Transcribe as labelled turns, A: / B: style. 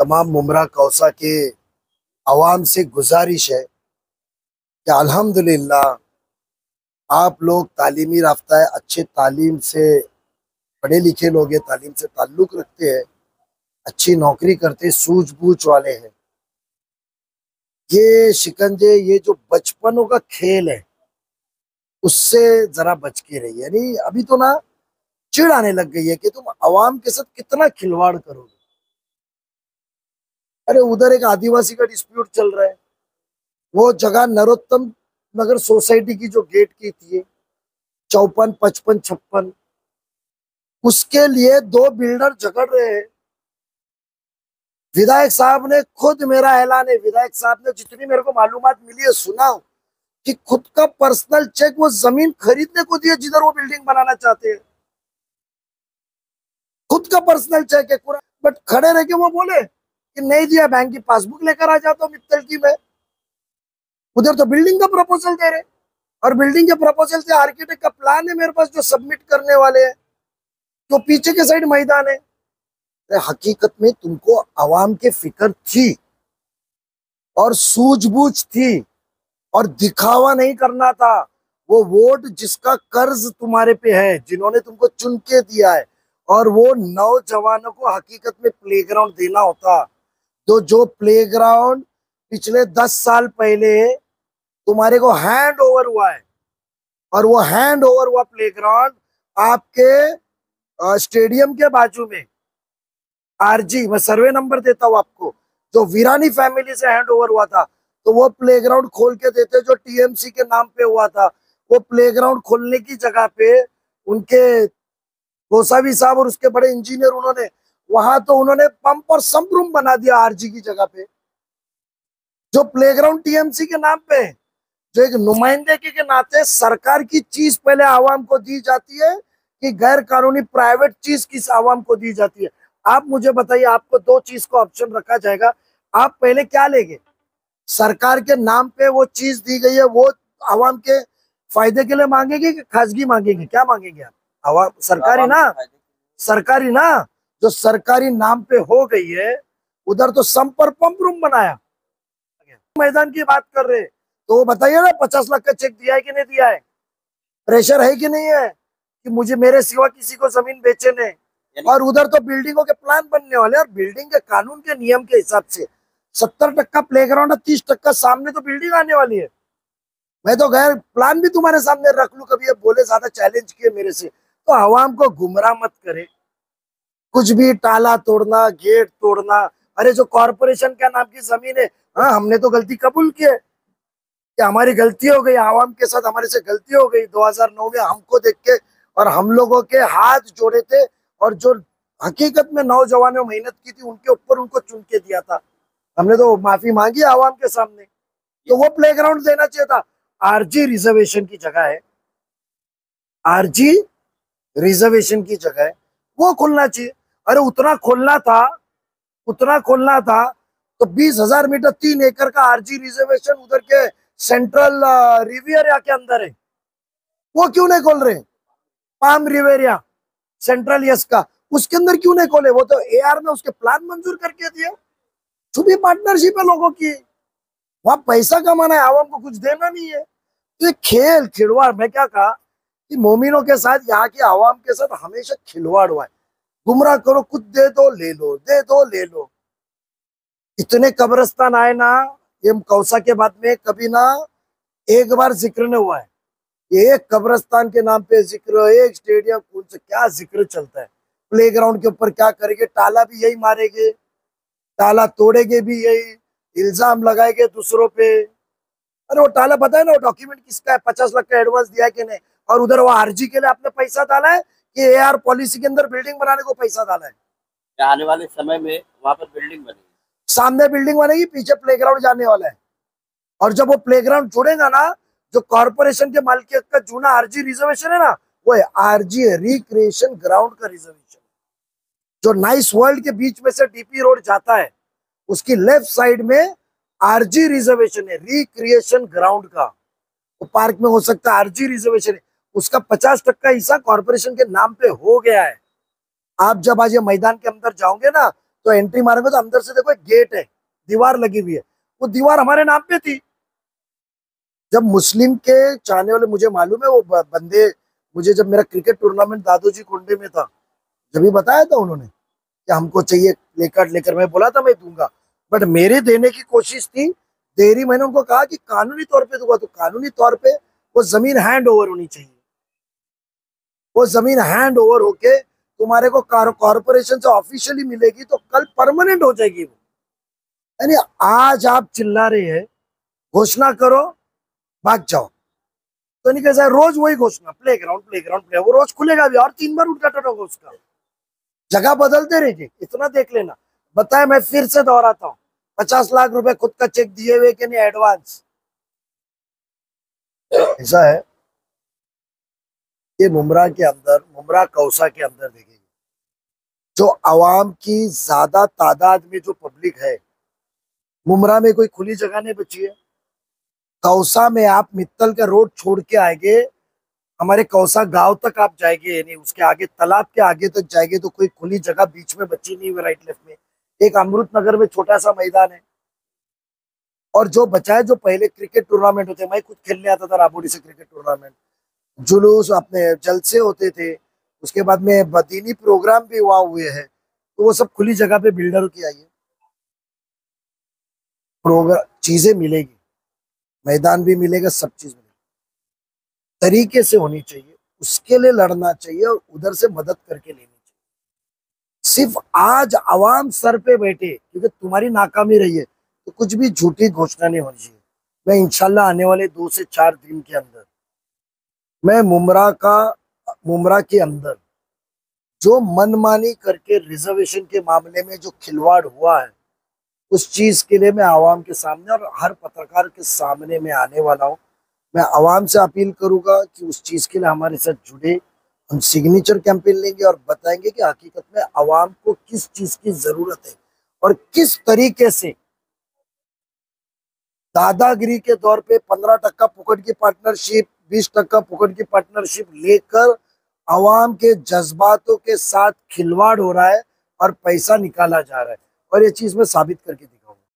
A: तमाम मुमरा कौसा के अवाम से गुजारिश है कि अल्हम्दुलिल्लाह आप लोग तालीमी राफ्ता है, अच्छे तालीम से पढ़े लिखे लोग हैं, तालीम से ताल्लुक़ रखते हैं, अच्छी नौकरी करते, सूझबूझ वाले हैं। ये शिकंजे, ये जो बचपनों का खेल है उससे जरा बच के रहिए। यानी अभी तो ना चिढ़ आने लग गई है कि तुम अवाम के साथ कितना खिलवाड़ करोगे। अरे उधर एक आदिवासी का डिस्प्यूट चल रहा है, वो जगह नरोत्तम नगर सोसाइटी की जो गेट की थी 54, 55, 56, उसके लिए दो बिल्डर झगड़ रहे हैं। विधायक साहब ने खुद, मेरा ऐलान है, विधायक साहब ने जितनी मेरे को मालूमात मिली है सुनाओ कि खुद का पर्सनल चेक वो जमीन खरीदने को दिया जिधर वो बिल्डिंग बनाना चाहते हैं। खुद का पर्सनल चेक है पूरा, बट खड़े रह के वो बोले कि नहीं दिया, बैंक की पासबुक लेकर आ जाता हूँ मित्तल की मैं। उधर तो बिल्डिंग का प्रपोजल दे रहे, और बिल्डिंग के प्रपोजल से आर्किटेक्ट का प्लान है मेरे पास जो सबमिट करने वाले हैं, जो पीछे के साइड मैदान है। हकीकत में तुमको आवाम के फिक्र थी और सूझबूझ थी और दिखावा नहीं करना था। वो वोट जिसका कर्ज तुम्हारे पे है, जिन्होंने तुमको चुन के दिया है, और वो नौजवानों को हकीकत में प्लेग्राउंड देना होता। तो जो प्लेग्राउंड पिछले 10 साल पहले तुम्हारे को हैंड ओवर हुआ है, और वो हैंड ओवर हुआ प्लेग्राउंड आपके स्टेडियम के बाजू में आरजी, मैं सर्वे नंबर देता हूँ आपको, जो वीरानी फैमिली से हैंड ओवर हुआ था, तो वो प्लेग्राउंड खोल के देते जो टीएमसी के नाम पे हुआ था। वो प्लेग्राउंड खोलने की जगह पे उनके गोसावी साहब और उसके बड़े इंजीनियर, उन्होंने वहां तो उन्होंने पंप और सम्प रूम बना दिया आरजी की जगह पे। जो प्लेग्राउंड टीएमसी के नाम पे, जो एक नुमाइंदे के नाते सरकार की चीज पहले आवाम को दी जाती है कि गैर कानूनी प्राइवेट चीज किस आवाम को दी जाती है। आप मुझे बताइए, आपको दो चीज का ऑप्शन रखा जाएगा, आप पहले क्या लेंगे? सरकार के नाम पे वो चीज दी गई है, वो आवाम के फायदे के लिए मांगेंगे कि खासगी मांगेंगे? क्या मांगेंगे आप? आवाम सरकारी ना, सरकारी ना। जो सरकारी नाम पे हो गई है, उधर तो संपर्क पंप रूम बनाया, मैदान की बात कर रहे, तो वो बताइए ना 50 लाख का चेक दिया है कि नहीं दिया है? प्रेशर है कि नहीं है कि मुझे मेरे सिवा किसी को जमीन बेचे नहीं? और उधर तो बिल्डिंगों के प्लान बनने वाले, और बिल्डिंग के कानून के नियम के हिसाब से 70% प्लेग्राउंड है, 30% सामने तो बिल्डिंग आने वाली है। मैं तो गैर प्लान भी तुम्हारे सामने रख लूं, कभी ये बोले ज्यादा चैलेंज किए मेरे से, तो आवाम को गुमराह मत करे। कुछ भी ताला तोड़ना, गेट तोड़ना, अरे जो कॉरपोरेशन के नाम की जमीन है, हाँ हमने तो गलती कबूल की है कि हमारी गलती हो गई, आवाम के साथ हमारे से गलती हो गई। 2009 में हमको देख के और हम लोगों के हाथ जोड़े थे, और जो हकीकत में नौजवानों मेहनत की थी उनके ऊपर उनको चुन के दिया था, हमने तो माफी मांगी आवाम के सामने। तो वो प्लेग्राउंड देना चाहिए था। आरजी रिजर्वेशन की जगह है, आरजी रिजर्वेशन की जगह है, वो खोलना चाहिए। अरे उतना खोलना था, उतना खोलना था तो 20,000 मीटर 3 एकड़ का आरजी रिजर्वेशन उधर के सेंट्रल रिवियरिया के अंदर है, वो क्यों नहीं खोल रहे? पाम रिवेरिया सेंट्रल यस का, उसके अंदर क्यों नहीं खोले? वो तो एआर में उसके प्लान मंजूर करके दिया। छुपी पार्टनरशिप है लोगों की, वहां पैसा कमाना है, आवाम को कुछ देना नहीं है। तो ये खेल खिलवाड़, मैं क्या कहा कि मोमिनों के साथ, यहाँ की आवाम के साथ हमेशा खिलवाड़ हुआ है। गुमराह करो, कुछ दे दो ले लो, दे दो ले लो। इतने कब्रिस्तान आए ना ये कौसा के बाद में, कभी ना एक बार जिक्र नहीं हुआ है। एक कब्रिस्तान के नाम पे जिक्र, एक स्टेडियम, कौन से क्या जिक्र चलता है। प्लेग्राउंड के ऊपर क्या करेंगे? ताला भी यही मारेंगे, ताला तोड़ेंगे भी यही, इल्जाम लगाएंगे दूसरों पे। अरे वो ताला पता है ना, वो डॉक्यूमेंट किसका है, 50 लाख का एडवांस दिया है कि नहीं? और उधर वो आरजी के लिए आपने पैसा डाला है कि एआर पॉलिसी के अंदर बिल्डिंग बनाने को पैसा डाला है?
B: आने वाले समय में वहां पर बिल्डिंग बनेगी,
A: सामने बिल्डिंग बनेगी, पीछे प्लेग्राउंड जाने वाला है। और जब वो प्लेग्राउंड जुड़ेगा ना, जो कॉर्पोरेशन के मालिकियत का जूना आरजी रिजर्वेशन है ना, वो है आरजी है, रिक्रिएशन ग्राउंड का रिजर्वेशन। जो नाइस वर्ल्ड के बीच में से डीपी रोड जाता है, उसकी लेफ्ट साइड में आरजी रिजर्वेशन है, रिक्रिएशन ग्राउंड का। वो पार्क में हो सकता है, आरजी रिजर्वेशन है, उसका 50% हिस्सा कॉर्पोरेशन के नाम पे हो गया है। आप जब आज ये मैदान के अंदर जाओगे ना, तो एंट्री मारेंगे तो अंदर से देखो एक गेट है, दीवार लगी हुई है, वो दीवार हमारे नाम पे थी। जब मुस्लिम के चाहने वाले, मुझे मालूम है वो बंदे, मुझे जब मेरा क्रिकेट टूर्नामेंट दादोजी कुंडे में था, जब भी बताया था उन्होंने कि हमको चाहिए लेकर लेकर, मैं बोला था मैं दूंगा, बट मेरे देने की कोशिश थी देरी। मैंने उनको कहा कि कानूनी तौर पे दूंगा, तो कानूनी तौर पे वो जमीन हैंड ओवर होनी चाहिए। वो जमीन हैंड ओवर होके तुम्हारे को कॉर्पोरेशन से ऑफिशियली मिलेगी तो कल परमानेंट हो जाएगी वो। यानी आज आप चिल्ला रहे हैं घोषणा करो भाग जाओ, तो नहीं कैसा है, रोज वही घोषणा, play ground play ground play, वो रोज खुलेगा भी और 3 बार उद्घाटन होगा उसका। जगह बदलते रहिए, इतना देख लेना। बताए, मैं फिर से दोहराता हूँ, 50 लाख रुपए खुद का चेक दिए हुए कि नहीं एडवांस, ऐसा है। ये मुमरा के अंदर, मुमरा कौसा के अंदर देखेंगे, जो आवाम की ज्यादा तादाद में जो पब्लिक है, मुमरा में कोई खुली जगह नहीं बची है। कौसा में आप मित्तल का रोड छोड़ के आएंगे, हमारे कौसा गांव तक आप जाएंगे, यानी उसके आगे तालाब के आगे तक जाएंगे तो कोई खुली जगह बीच में बची नहीं है राइट लेफ्ट में। एक अमृत नगर में छोटा सा मैदान है, और जो बचा है, जो पहले क्रिकेट टूर्नामेंट होते, मैं खुद खेलने आता था राबोडी से क्रिकेट टूर्नामेंट, जुलूस अपने जलसे होते थे, उसके बाद में दीनी प्रोग्राम भी वहां हुए हैं, तो वो सब खुली जगह पे बिल्डरों की आई है। प्रोग्राम चीजें मिलेगी, मैदान भी मिलेगा, सब चीज मिलेगी, तरीके से होनी चाहिए, उसके लिए लड़ना चाहिए और उधर से मदद करके लेनी चाहिए। सिर्फ आज आवाम सर पे बैठे क्योंकि तुम्हारी नाकामी रही है तो कुछ भी झूठी घोषणा नहीं होनी चाहिए। मैं इंशाल्लाह आने वाले 2 से 4 दिन के अंदर मैं मुमरा के अंदर जो मनमानी करके रिजर्वेशन के मामले में जो खिलवाड़ हुआ है, उस चीज के लिए मैं आवाम के सामने और हर पत्रकार के सामने में आने वाला हूँ। मैं आवाम से अपील करूंगा कि उस चीज के लिए हमारे साथ जुड़े, हम सिग्नेचर कैंपेन लेंगे और बताएंगे कि हकीकत में आवाम को किस चीज की जरूरत है और किस तरीके से दादागिरी के दौर पे 15% फुकट की पार्टनरशिप, 20% फुकट की पार्टनरशिप लेकर आवाम के जज्बातों के साथ खिलवाड़ हो रहा है और पैसा निकाला जा रहा है, और ये चीज मैं साबित करके